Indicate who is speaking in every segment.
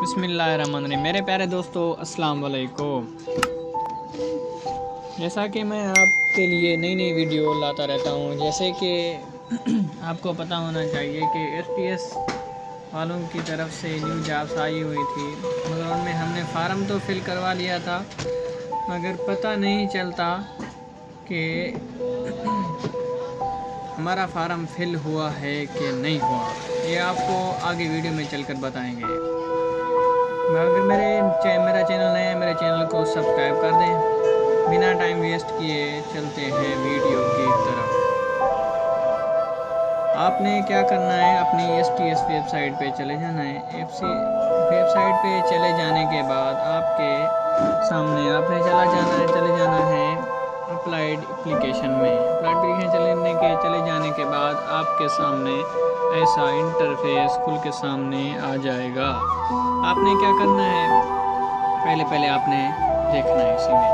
Speaker 1: बिस्मिल्लाहिर्रहमानिर्रहीम। मेरे प्यारे दोस्तों, अस्सलाम वालेकुम। जैसा कि मैं आपके लिए नई नई वीडियो लाता रहता हूँ, जैसे कि आपको पता होना चाहिए कि STS वालों की तरफ से न्यू जॉब्स आई हुई थी, मगर उनमें हमने फार्म तो फिल करवा लिया था, मगर पता नहीं चलता कि हमारा फार्म फिल हुआ है कि नहीं हुआ। ये आपको आगे वीडियो में चलकर बताएंगे। अगर मेरा चैनल नया है, मेरे चैनल को सब्सक्राइब कर दें। बिना टाइम वेस्ट किए चलते हैं वीडियो की तरफ। आपने क्या करना है, अपनी STS वेबसाइट पे चले जाना है। वेबसाइट पे चले जाने के बाद आपके सामने आपने चले जाना है अप्लाइड एप्लीकेशन में। अप्लाइड एप्लीकेशन चले जाने के बाद आपके सामने ऐसा इंटरफेस खुल के सामने आ जाएगा। आपने क्या करना है, पहले आपने देखना है इसी में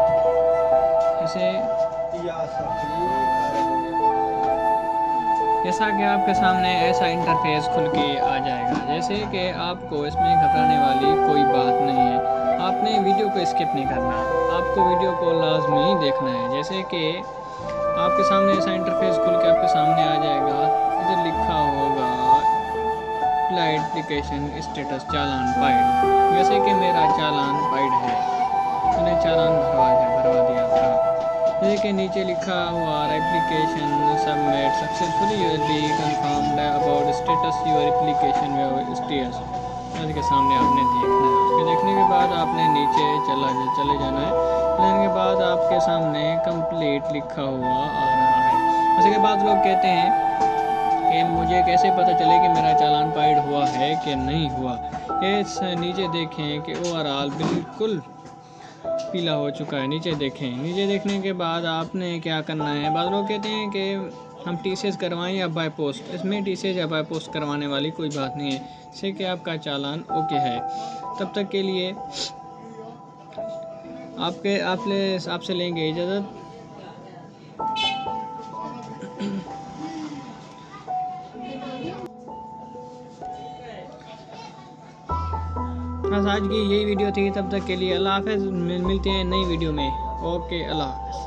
Speaker 1: जैसा कि आपके सामने ऐसा इंटरफेस खुल के आ जाएगा। जैसे कि आपको इसमें घबराने वाली कोई बात नहीं है। आपने वीडियो को स्किप नहीं करना, आपको वीडियो को लाजमी देखना है। जैसे कि आपके सामने ऐसा इंटरफेस खुल के आपके सामने आ जाएगा। इधर लिखा होगा अप्लाइड एप्लीकेशन स्टेटस चालान पाइड। जैसे कि मेरा चालान पाइड है, मैंने चालान भरवा दिया था। जैसे कि नीचे लिखा हुआ application submit successfully, you will be confirmed about status your application STS। उसके सामने आपने देखना है। उसके देखने के बाद आपने नीचे चले जाना है। चलने के बाद आपके सामने कंप्लीट लिखा हुआ आ रहा है। उसके बाद लोग कहते हैं कि मुझे कैसे पता चले कि मेरा चालान पाइड हुआ है कि नहीं हुआ। ये नीचे देखें कि ओवरऑल बिल्कुल पीला हो चुका है। नीचे देखें। नीचे देखने के बाद आपने क्या करना है, बाद लोग कहते हैं कि हम TCS करवाएं या बाय पोस्ट। इसमें TCS या बाय पोस्ट करवाने वाली कोई बात नहीं है, इससे कि आपका चालान ओके है। तब तक के लिए आपसे लेंगे इजाज़त। बस आज की यही वीडियो थी। तब तक के लिए अल्लाह हाफ़िज़। मिलते हैं नई वीडियो में। ओके, अल्लाह हाफ़िज़।